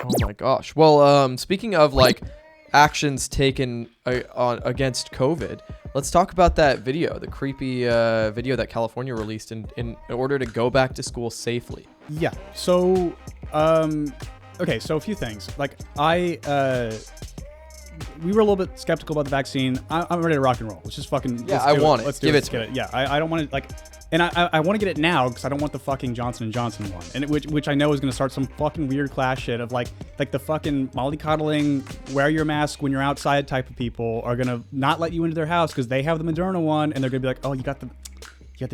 Oh my gosh. Well, speaking of like actions taken against COVID, let's talk about that video, the creepy video that California released in order to go back to school safely. Yeah. So, okay. So a few things. Like we were a little bit skeptical about the vaccine. I'm ready to rock and roll. Let's just fucking. Yeah, I want it. Let's do Give it. it to me. Yeah, I don't want to like, and I want to get it now because I don't want the fucking Johnson & Johnson one, and which I know is going to start some fucking weird class shit of like the fucking mollycoddling, wear your mask when you're outside type of people are going to not let you into their house because they have the Moderna one, and they're going to be like, oh, you got the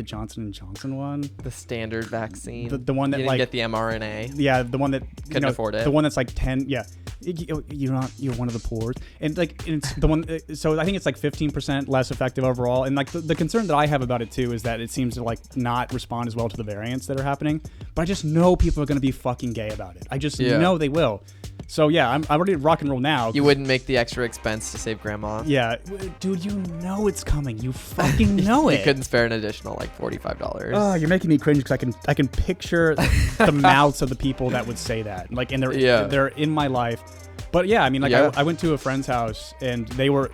Johnson & Johnson one, the standard vaccine, the one that you didn't get the mRNA. Yeah, the one that couldn't afford it. The one that's like 10. Yeah, you're one of the poor, and like it's the one. So I think it's like 15% less effective overall. And like the concern that I have about it too is that it seems to like not respond as well to the variants that are happening. But I just know people are going to be fucking gay about it. I just know they will. So yeah, I'm ready to rock and roll now. You wouldn't make the extra expense to save grandma? Yeah, dude, you know it's coming. You fucking know it. You couldn't spare an additional like $45. Oh, you're making me cringe because I can picture the mouths of the people that would say that. Like, and they're in my life. But yeah, I mean, like I went to a friend's house and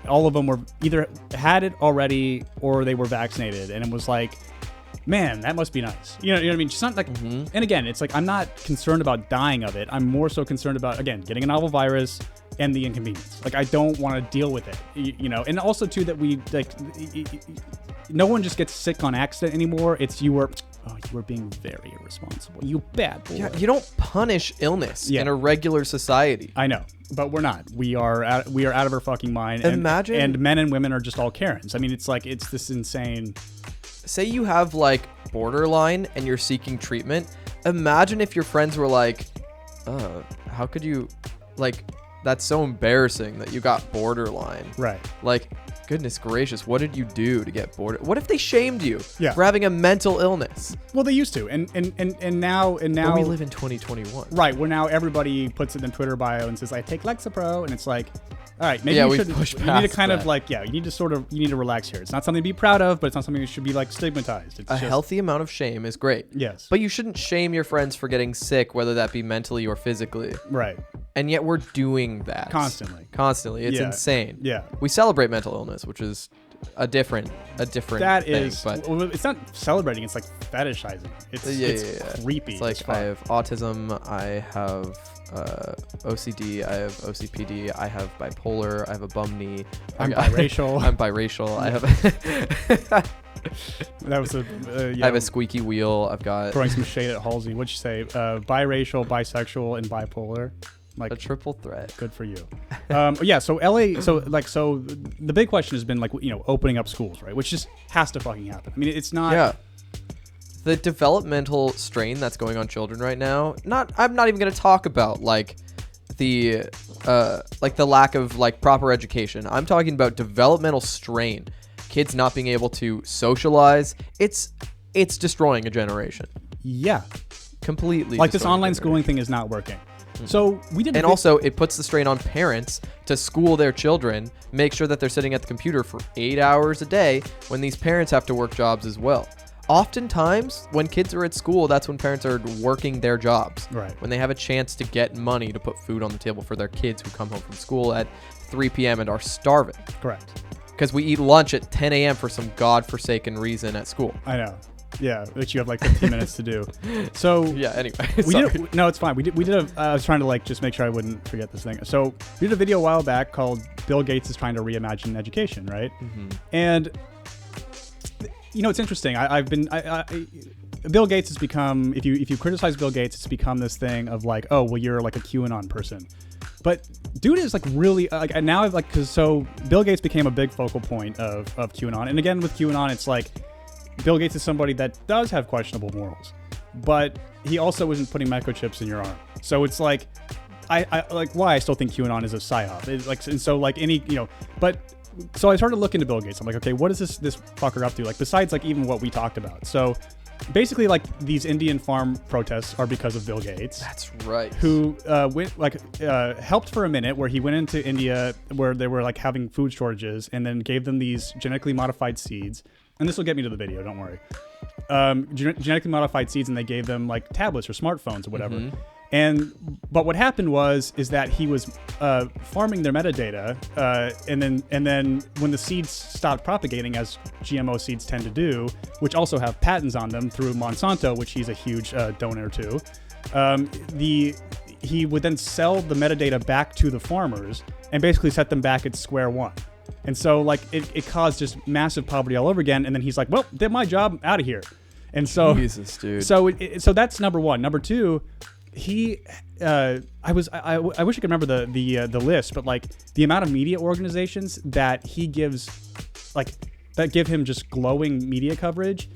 all of them were either had it already or they were vaccinated, and it was like, man, that must be nice. You know what I mean? Just not like, and again, it's like, I'm not concerned about dying of it. I'm more so concerned about, again, getting a novel virus and the inconvenience. Like, I don't want to deal with it, you know? And also too, that we like, no one just gets sick on accident anymore. It's you were being very irresponsible. You bad boy. Yeah, you don't punish illness in a regular society. I know, but we're not. We are out of our fucking mind. Imagine. And men and women are just all Karens. I mean, it's like, it's this insane. Say you have like borderline and you're seeking treatment. Imagine if your friends were like, how could you, like, that's so embarrassing that you got borderline. Right. Like, goodness gracious, what did you do to get border? What if they shamed you for having a mental illness? Well, they used to, and now But we live in 2021. Right, where now everybody puts it in Twitter bio and says, I take Lexapro, and it's like, all right, maybe you need to kind of like, you need to relax here. It's not something to be proud of, but it's not something that should be like stigmatized. It's a healthy amount of shame is great. Yes. But you shouldn't shame your friends for getting sick, whether that be mentally or physically. Right. And yet we're doing that. Constantly. It's insane. Yeah. We celebrate mental illness, which is a different that thing, is, but well, it's not celebrating, it's like fetishizing. It's creepy. It's like, I have autism, I have OCD, I have OCPD, I have bipolar, I have a bum knee, I'm biracial. I'm biracial. I have that was I have a squeaky wheel. I've got throwing some shade at Halsey. What'd you say? Biracial, bisexual, and bipolar. Like a triple threat. Good for you. Yeah. So LA. So the big question has been like, opening up schools, right? Which just has to fucking happen. I mean, it's not. Yeah. The developmental strain that's going on children right now. I'm not even going to talk about like the lack of like proper education. I'm talking about developmental strain. Kids not being able to socialize. It's destroying a generation. Yeah. Completely. Like this online schooling thing is not working. So we did, and also it puts the strain on parents to school their children, make sure that they're sitting at the computer for 8 hours a day when these parents have to work jobs as well. Oftentimes, when kids are at school, that's when parents are working their jobs. Right. When they have a chance to get money to put food on the table for their kids who come home from school at 3 p.m. and are starving. Correct. Because we eat lunch at 10 a.m. for some godforsaken reason at school. I know. Yeah, which you have like 15 minutes to do. So yeah. Anyway, no, it's fine. We did. I was trying to like just make sure I wouldn't forget this thing. So we did a video a while back called "Bill Gates is trying to reimagine education," right? Mm-hmm. And it's interesting. Bill Gates has become, if you criticize Bill Gates, it's become this thing of like, oh well, you're like a QAnon person. But dude is like really like, and now I've like, so Bill Gates became a big focal point of QAnon, and again with QAnon, it's like, Bill Gates is somebody that does have questionable morals, but he also isn't putting microchips in your arm. So it's like, I like why I still think QAnon is a psyop. It's like, and so like but so I started looking into Bill Gates. I'm like, okay, what is this fucker up to? Like besides like even what we talked about. So basically like these Indian farm protests are because of Bill Gates. That's right. Who helped for a minute where he went into India where they were like having food shortages and then gave them these genetically modified seeds. And this will get me to the video, don't worry. Genetically modified seeds, and they gave them like tablets or smartphones or whatever. Mm-hmm. But what happened is that he was farming their metadata, and then when the seeds stopped propagating, as GMO seeds tend to do, which also have patents on them through Monsanto, which he's a huge donor to, he would then sell the metadata back to the farmers and basically set them back at square one. And so like it caused just massive poverty all over again. And then he's like, well, did my job, out of here. And so, Jesus, dude. So that's number one. Number two, I wish I could remember the list, but like the amount of media organizations that he gives, like that give him just glowing media coverage,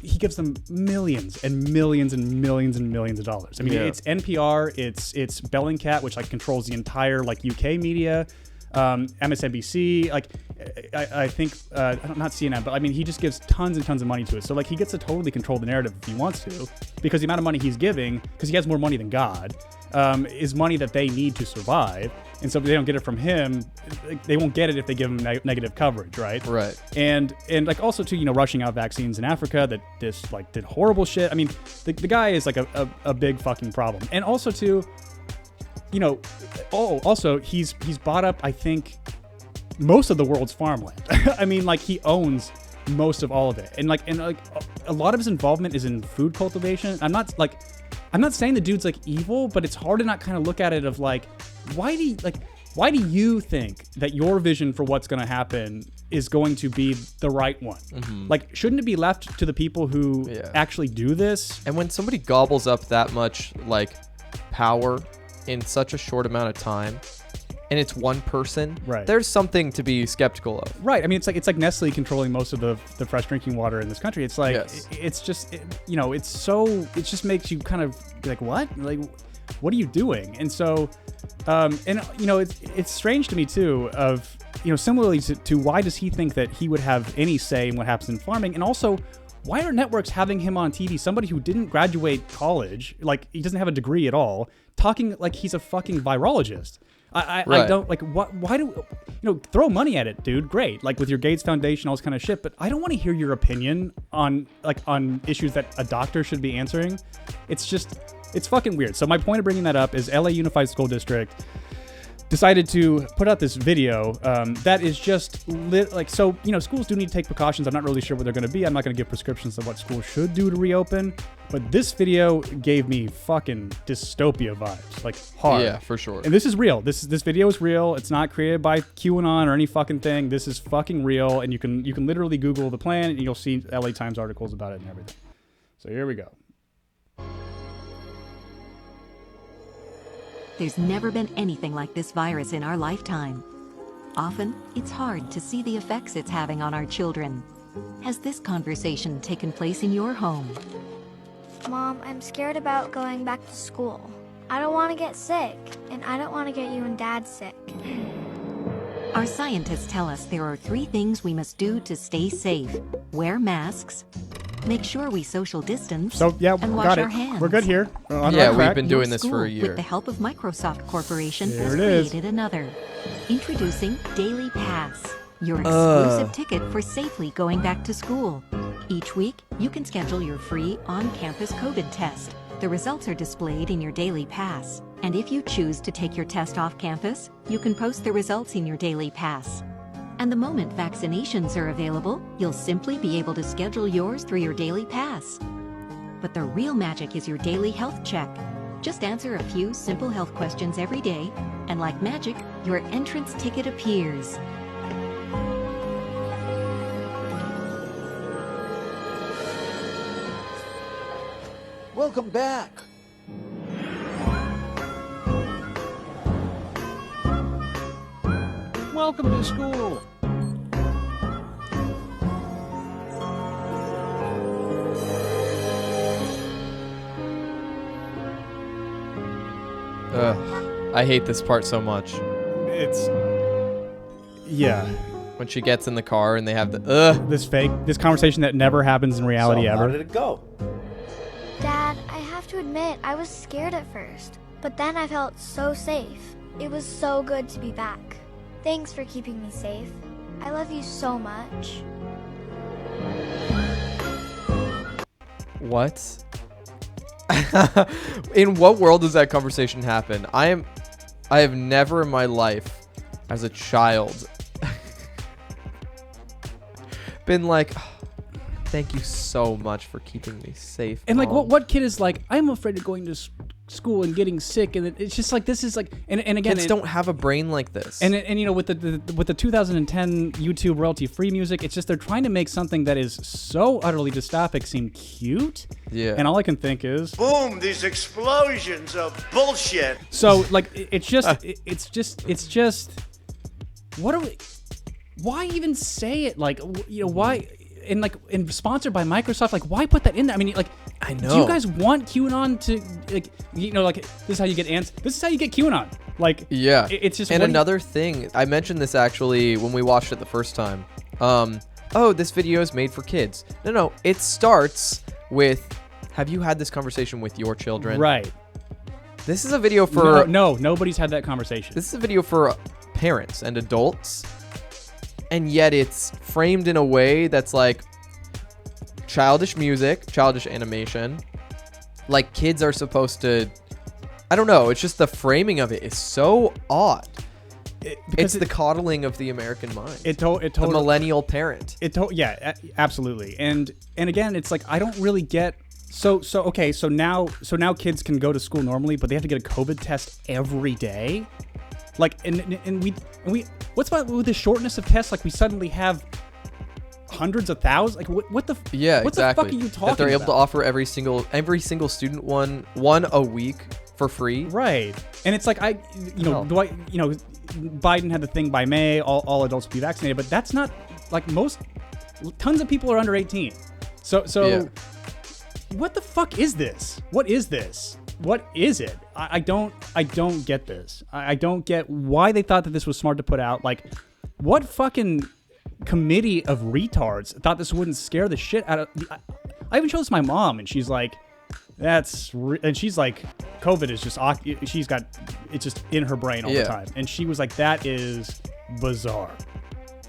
he gives them millions and millions and millions and millions of dollars. I mean, it's NPR, it's Bellingcat, which like controls the entire like UK media, MSNBC, like I think not CNN, but I mean he just gives tons and tons of money to it. So like he gets to totally control the narrative if he wants to, because the amount of money he's giving, because he has more money than God, is money that they need to survive. And so if they don't get it from him, they won't get it if they give him negative coverage, right? Right. And like also too, rushing out vaccines in Africa that just like did horrible shit. I mean, the guy is like a big fucking problem. And also too, also he's bought up, I think, most of the world's farmland. I mean, like he owns most of all of it, and like a lot of his involvement is in food cultivation. I'm not saying the dude's like evil, but it's hard to not kind of look at it of like, why do you think that your vision for what's going to happen is going to be the right one? Mm-hmm. Like, shouldn't it be left to the people who actually do this? And when somebody gobbles up that much like power in such a short amount of time, and it's one person, right, there's something to be skeptical of. Right. I mean, it's like Nestle controlling most of the fresh drinking water in this country. It's like, it's just, it just makes you kind of like, what? Like, what are you doing? And so, it's strange to me too of, similarly to why does he think that he would have any say in what happens in farming? And also, why are networks having him on TV, somebody who didn't graduate college, like he doesn't have a degree at all, talking like he's a fucking virologist? I don't like why do throw money at it, dude, great, like with your Gates Foundation, all this kind of shit, but I don't want to hear your opinion on issues that a doctor should be answering. It's fucking weird. So my point of bringing that up is LA Unified School District decided to put out this video that is just schools do need to take precautions. I'm not really sure what they're going to be. I'm not going to give prescriptions of what schools should do to reopen, but this video gave me fucking dystopia vibes, like hard. Yeah, for sure. And this is real. This video is real. It's not created by QAnon or any fucking thing. This is fucking real, and you can literally Google the plan and you'll see LA Times articles about it and everything. So here we go. There's never been anything like this virus in our lifetime. Often, it's hard to see the effects it's having on our children. Has this conversation taken place in your home? Mom, I'm scared about going back to school. I don't want to get sick, and I don't want to get you and Dad sick. Our scientists tell us there are 3 things we must do to stay safe. Wear masks, make sure we social distance, and wash our hands. We're good here. We've been doing this School, for a year. with the help of Microsoft Corporation, There has it is. created another. Introducing Daily Pass, your exclusive ticket for safely going back to school. Each week, you can schedule your free on-campus COVID test. The results are displayed in your Daily Pass. And if you choose to take your test off campus, you can post the results in your Daily Pass. And the moment vaccinations are available, you'll simply be able to schedule yours through your Daily Pass. But the real magic is your daily health check. Just answer a few simple health questions every day, and like magic, your entrance ticket appears. Welcome back. Welcome to school. I hate this part so much. When she gets in the car and they have this conversation that never happens in reality ever. How did it go? Dad, I have to admit, I was scared at first, but then I felt so safe. It was so good to be back. Thanks for keeping me safe. I love you so much. What? In what world does that conversation happen? I have never in my life as a child been like, oh, thank you so much for keeping me safe. And like, Mom." what kid is like, I'm afraid of going to school and getting sick, and it's just like, this is like, and again, Kids don't have a brain like this. and you know, with the 2010 YouTube royalty free music, it's just they're trying to make something that is so utterly dystopic seem cute. Yeah. And all I can think is, Boom, these explosions of bullshit. so like, it's just, what are we? Why even say it? Like, you know, why? And sponsored by Microsoft, like, why put that in there? I mean, like, I do know. you guys want QAnon to, like, you know, like, this is how you get ants. This is how you get QAnon. Like, Yeah. it's just. And what do you- another thing, I mentioned this actually when we watched it the first time. Oh, this video is made for kids. No, it starts with, have you had this conversation with your children? Right. This is a video for No, nobody's had that conversation. This is a video for parents and adults, and yet it's framed in a way that's like childish music, childish animation. Like kids are supposed to, I don't know, it's just the framing of it is so odd. It's the coddling of the American mind. It the told millennial parent. Absolutely. And again, it's like, I don't really get. So now kids can go to school normally, but they have to get a COVID test every day. Like, and we what's about with the shortness of tests? Like, we suddenly have hundreds of thousands. Like, what the? Yeah, what exactly. the fuck are you talking That they're able to about? offer every single student one a week for free. Right. And it's like, Hell. Biden had the thing by May, all adults will be vaccinated, but that's not like tons of people are under 18. So Yeah. what the fuck is this? What is this? What is it? I don't get this. I don't get why they thought that this was smart to put out. Like, what fucking committee of retards thought this wouldn't scare the shit out of... I even showed this to my mom, and she's like, and she's like, COVID is just... She's got... It's just in her brain all the time. And she was like, that is bizarre.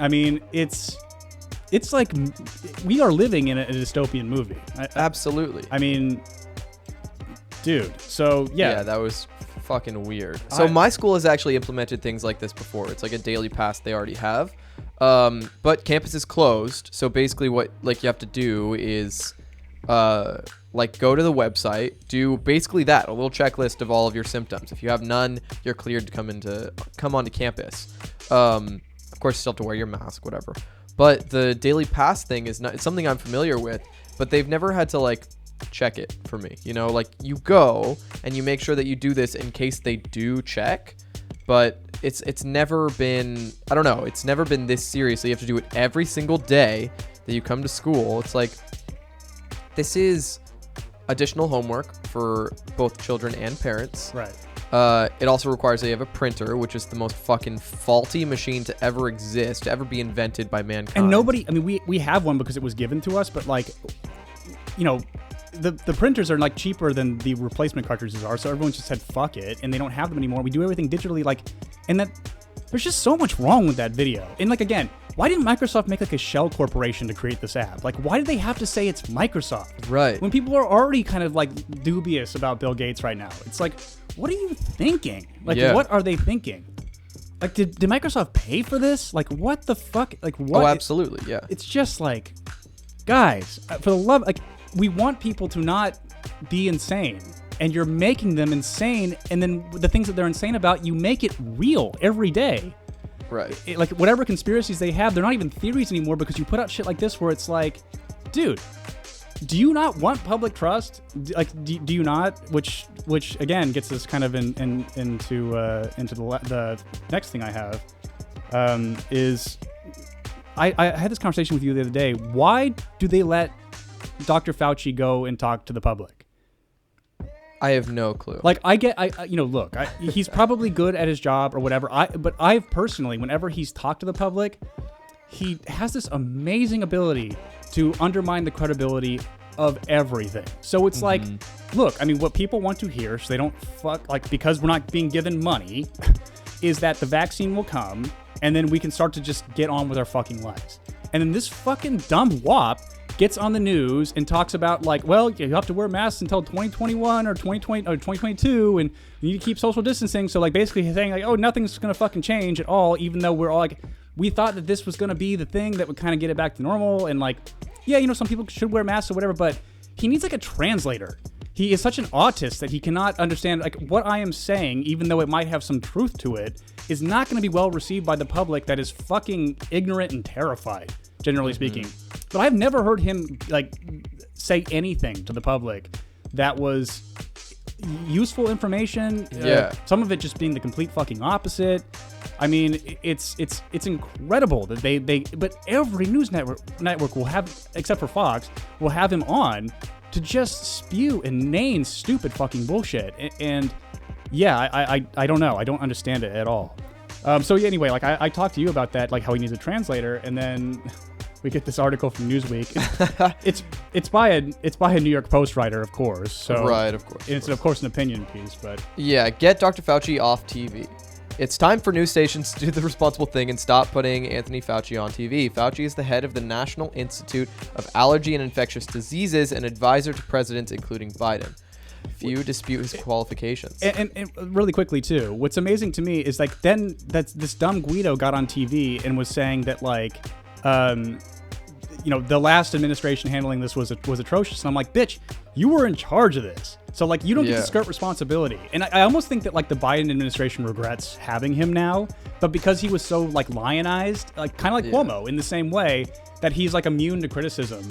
I mean, it's like we are living in a dystopian movie. Absolutely. I mean... Dude, so Yeah, that was fucking weird. So my school has actually implemented things like this before. It's like a daily pass they already have. But campus is closed. So basically what like you have to do is like go to the website, do basically that, a little checklist of all of your symptoms. If you have none, you're cleared to come onto campus. Of course, you still have to wear your mask, whatever. But the daily pass thing is not, it's something I'm familiar with, but they've never had to like check it for me, you know, like you go and you make sure that you do this in case they do check, but it's never been, I don't know, it's never been this serious. So you have to do it every single day that you come to school. It's like, this is additional homework for both children and parents. Right. It also requires that you have a printer, which is the most fucking faulty machine to ever exist, to ever be invented by mankind. And nobody, I mean, we have one because it was given to us, but like, you know, the printers are like cheaper than the replacement cartridges are, so everyone just said fuck it, and they don't have them anymore. We do everything digitally, like, and that there's just so much wrong with that video. And like, again, why didn't Microsoft make like a shell corporation to create this app? Like, why did they have to say it's Microsoft? Right. When people are already kind of like dubious about Bill Gates right now. It's like, what are you thinking? Like, what are they thinking? Like, did Microsoft pay for this? Like, what the fuck? Like, what? Oh, absolutely, yeah. It's just like, guys, for the love, like, we want people to not be insane, and you're making them insane, and then the things that they're insane about, you make it real every day. Right. Like, whatever conspiracies they have, they're not even theories anymore because you put out shit like this where it's like, dude, do you not want public trust? Like, do you not? Which again gets us kind of into the next thing I have is I had this conversation with you the other day. Why do they let Dr. Fauci go and talk to the public? I have no clue. Like, look, he's probably good at his job or whatever. But I've personally, whenever he's talked to the public, he has this amazing ability to undermine the credibility of everything. So it's like, look, I mean, what people want to hear, so they don't because we're not being given money, is that the vaccine will come, and then we can start to just get on with our fucking lives. And then this fucking dumb wop gets on the news and talks about like, well, you have to wear masks until 2021 or 2020 or 2022, and you need to keep social distancing. So like basically he's saying like, oh, nothing's gonna fucking change at all, even though we're all like, we thought that this was gonna be the thing that would kind of get it back to normal, and like, yeah, you know, some people should wear masks or whatever, but he needs like a translator. He is such an autist that he cannot understand like what I am saying, even though it might have some truth to it, is not going to be well received by the public that is fucking ignorant and terrified, generally speaking. But I've never heard him like say anything to the public that was useful information. Yeah. Some of it just being the complete fucking opposite. I mean, it's incredible that they but every news network will have, except for Fox, will have him on to just spew inane, stupid fucking bullshit. And yeah, I don't know. I don't understand it at all. So yeah, anyway, like I talked to you about that, like how he needs a translator, and then we get this article from Newsweek. it's by a New York Post writer, of course. So Right, of course. It's of course an opinion piece, but Yeah, get Dr. Fauci off TV. It's time for news stations to do the responsible thing and stop putting Anthony Fauci on TV. Fauci is the head of the National Institute of Allergy and Infectious Diseases and advisor to presidents, including Biden. Few dispute his qualifications. And really quickly too, what's amazing to me is like then that this dumb Guido got on TV and was saying that like, you know, the last administration handling this was atrocious. And I'm like, bitch, you were in charge of this. So like you don't get to skirt responsibility. And I almost think that like the Biden administration regrets having him now, but because he was so like lionized, like kind of like Cuomo in the same way, that he's like immune to criticism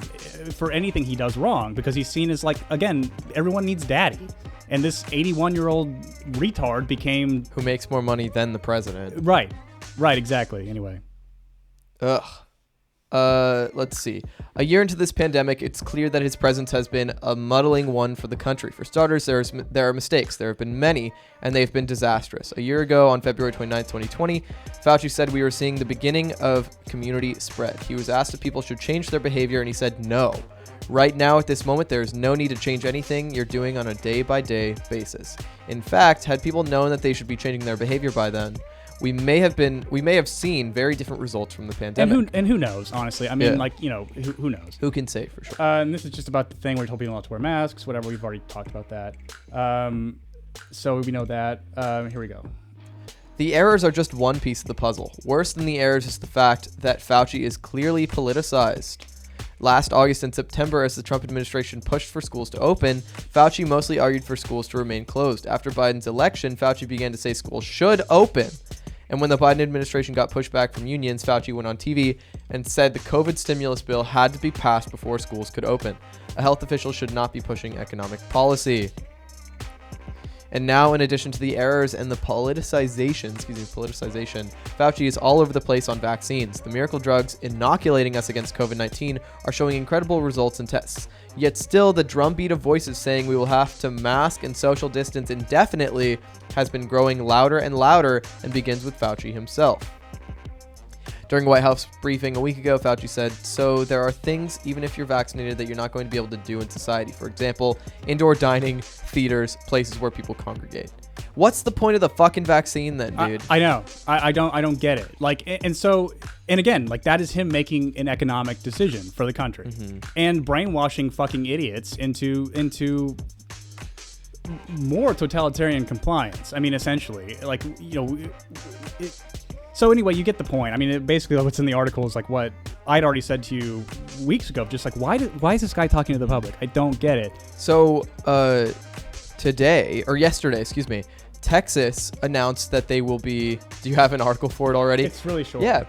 for anything he does wrong, because he's seen as like, again, everyone needs daddy. And this 81-year-old retard became... Who makes more money than the president. Right, exactly. Anyway. Ugh. Let's see. A year into this pandemic, it's clear that his presence has been a muddling one for the country. For starters, there are mistakes. There have been many, and they've been disastrous. A year ago, on February 29th, 2020, Fauci said we were seeing the beginning of community spread. He was asked if people should change their behavior, and he said no. Right now, at this moment, there is no need to change anything you're doing on a day-by-day basis. In fact, had people known that they should be changing their behavior by then, we may have seen very different results from the pandemic. And who knows, honestly? I mean, like, you know, who knows? Who can say for sure? And this is just about the thing where we told people not to wear masks, whatever. We've already talked about that. So we know that. Here we go. The errors are just one piece of the puzzle. Worse than the errors is the fact that Fauci is clearly politicized. Last August and September, as the Trump administration pushed for schools to open, Fauci mostly argued for schools to remain closed. After Biden's election, Fauci began to say schools should open. And when the Biden administration got pushback from unions, Fauci went on TV and said the COVID stimulus bill had to be passed before schools could open. A health official should not be pushing economic policy. And now, in addition to the errors and the politicization, Fauci is all over the place on vaccines. The miracle drugs inoculating us against COVID-19 are showing incredible results in tests. Yet still, the drumbeat of voices saying we will have to mask and social distance indefinitely has been growing louder and louder and begins with Fauci himself. During a White House briefing a week ago, Fauci said, so there are things, even if you're vaccinated, that you're not going to be able to do in society. For example, indoor dining, theaters, places where people congregate. What's the point of the fucking vaccine then, dude? I know. I don't get it. Like, and again, like that is him making an economic decision for the country and brainwashing fucking idiots into more totalitarian compliance. I mean, essentially, like, you know, so anyway, you get the point. I mean, basically what's in the article is like what I'd already said to you weeks ago. Just like, why is this guy talking to the public? I don't get it. So, yesterday, Texas announced that they will be... Do you have an article for it already? It's really short. Yeah.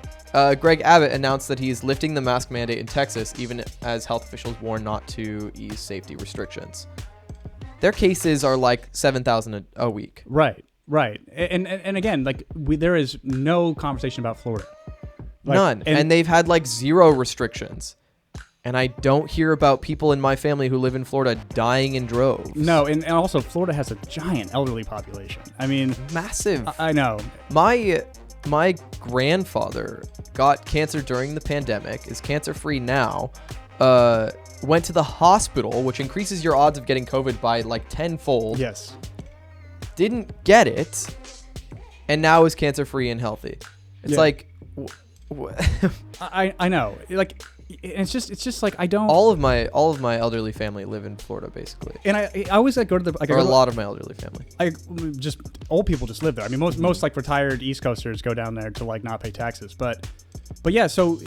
Greg Abbott announced that he's lifting the mask mandate in Texas, even as health officials warn not to ease safety restrictions. Their cases are like 7,000 a week. Right. And again, like there is no conversation about Florida. Like, none. And they've had like zero restrictions. And I don't hear about people in my family who live in Florida dying in droves. No, and also Florida has a giant elderly population. I mean, massive. I know. My grandfather got cancer during the pandemic, is cancer-free now, went to the hospital, which increases your odds of getting COVID by like tenfold. Yes. Didn't get it, and now is cancer-free and healthy. It's like, I know. Like, it's just like I don't. all of my elderly family live in Florida, basically. And I always like go to the like Or a lot of my elderly family. just old people just live there. I mean, most like retired East Coasters go down there to like not pay taxes. But yeah, so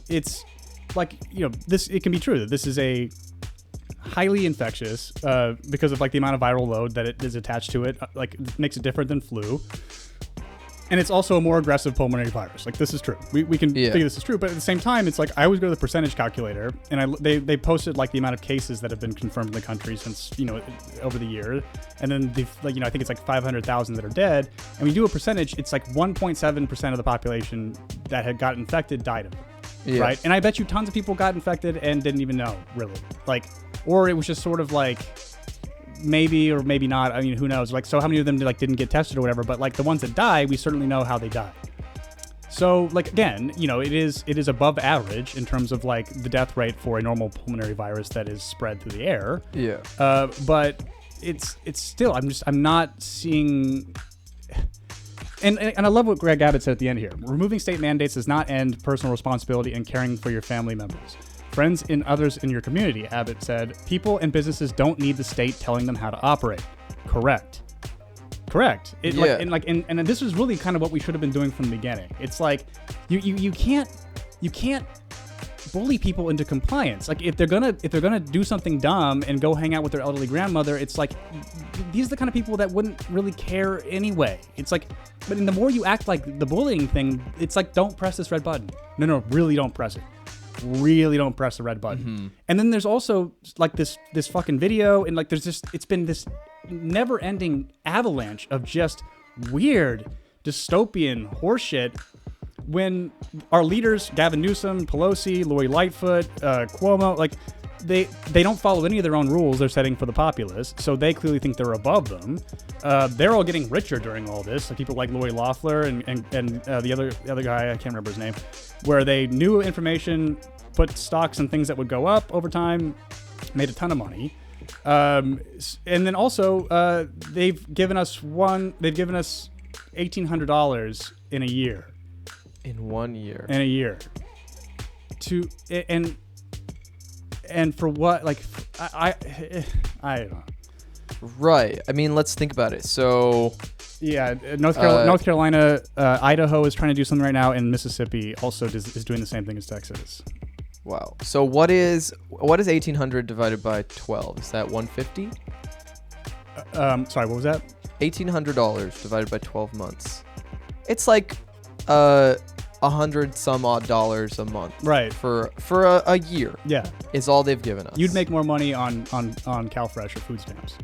it's like this. It can be true that this is a highly infectious because of like the amount of viral load that it is attached to it. Like it makes it different than flu. And it's also a more aggressive pulmonary virus. Like, this is true. We can figure this is true. But at the same time, it's like I always go to the percentage calculator, and they posted like the amount of cases that have been confirmed in the country since over the year, and then I think it's like 500,000 that are dead. And we do a percentage. It's like 1.7% of the population that had got infected died of it, right? And I bet you tons of people got infected and didn't even know, really. Like, or it was just sort of like, maybe or maybe not. I mean, who knows? Like, so how many of them didn't get tested or whatever? But like the ones that die, we certainly know how they died. So like again, it is above average in terms of like the death rate for a normal pulmonary virus that is spread through the air. Yeah. But it's still I'm not seeing. And I love what Greg Abbott said at the end here. Removing state mandates does not end personal responsibility and caring for your family members. Friends and others in your community, Abbott said, people and businesses don't need the state telling them how to operate. Correct. And this was really kind of what we should have been doing from the beginning. It's like you can't bully people into compliance. Like if they're gonna do something dumb and go hang out with their elderly grandmother, it's like these are the kind of people that wouldn't really care anyway. It's like, but the more you act like the bullying thing, it's like, don't press this red button. No, really don't press it. Really don't press the red button. Mm-hmm. And then there's also like this fucking video, and like it's been this never-ending avalanche of just weird dystopian horseshit when our leaders, Gavin Newsom, Pelosi, Lori Lightfoot, Cuomo, like they don't follow any of their own rules they're setting for the populace, so they clearly think they're above them. They're all getting richer during all this. Like people like Lori Loeffler and the other guy, I can't remember his name, where they knew information, put stocks and things that would go up over time, made a ton of money. And then also they've given us $1,800 in a year. In 1 year. In a year. And for what? Like, I don't know. Right. I mean, let's think about it. So, yeah, North Carolina, Idaho is trying to do something right now, and Mississippi also is doing the same thing as Texas. Wow. So what is 1,800 divided by 12? Is that 150? Sorry, what was that? $1,800 divided by 12 months. It's like $100 some odd dollars a month, right? For a year, yeah, is all they've given us. You'd make more money on CalFresh or food stamps,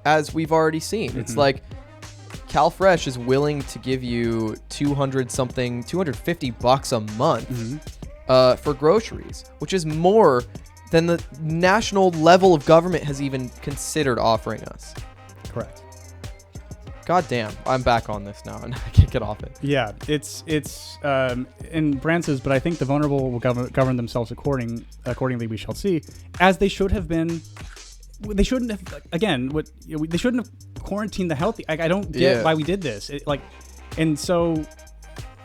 as we've already seen. Mm-hmm. It's like CalFresh is willing to give you $250 a month for groceries, which is more than the national level of government has even considered offering us. Correct. God damn, I'm back on this now and I can't get off it. Yeah, it's and Brand says, but I think the vulnerable will govern themselves accordingly. We shall see, as they should have been. They shouldn't have. Again, they shouldn't have quarantined the healthy. I don't get why we did this. And so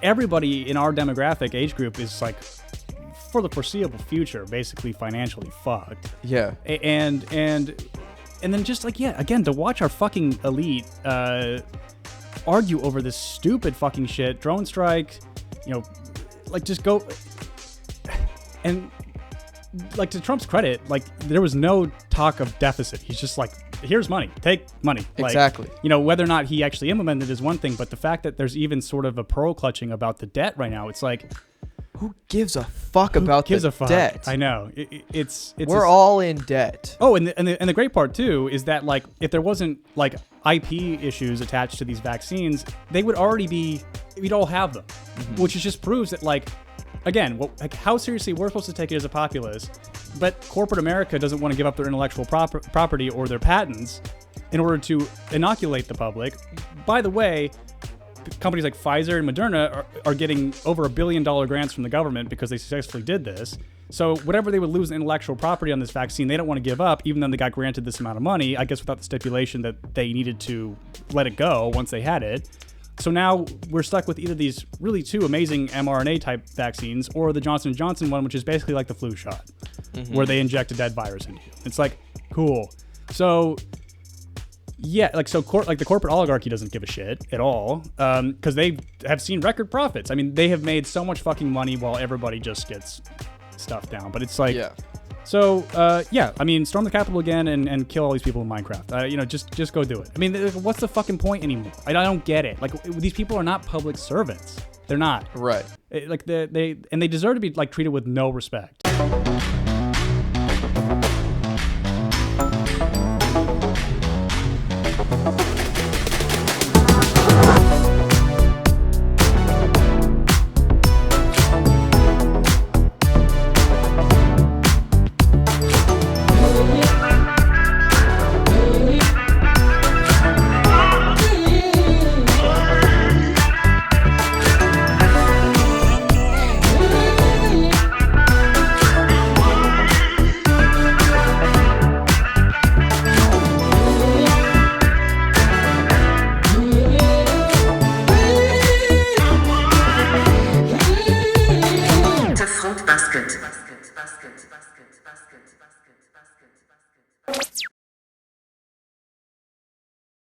everybody in our demographic age group is like, for the foreseeable future, basically financially fucked. Yeah, And then just like, again, to watch our fucking elite argue over this stupid fucking shit, drone strike, like just go. And like to Trump's credit, like there was no talk of deficit. He's just like, here's money, take money. Like, exactly. Whether or not he actually implemented is one thing, but the fact that there's even sort of a pearl clutching about the debt right now, it's like, who gives a fuck about the debt? I know. It's we're all in debt. Oh, and the great part too is that like if there wasn't like IP issues attached to these vaccines, they would already be. We'd all have them, which just proves that like, again, how seriously we're supposed to take it as a populace, but corporate America doesn't want to give up their intellectual property or their patents in order to inoculate the public. By the way, companies like Pfizer and Moderna are getting over $1 billion grants from the government because they successfully did this. So whatever they would lose in intellectual property on this vaccine, they don't want to give up, even though they got granted this amount of money, I guess without the stipulation that they needed to let it go once they had it. So now we're stuck with either these really two amazing mRNA type vaccines or the Johnson & Johnson one, which is basically like the flu shot, where they inject a dead virus into you. It's like, cool. So yeah, like the corporate oligarchy doesn't give a shit at all, because they have seen record profits. I mean, they have made so much fucking money while everybody just gets stuffed down. But it's like, so I mean, storm the Capitol again and kill all these people in Minecraft. Just go do it. I mean, what's the fucking point anymore? I don't get it. Like, these people are not public servants. They're not. Right. They deserve to be like treated with no respect.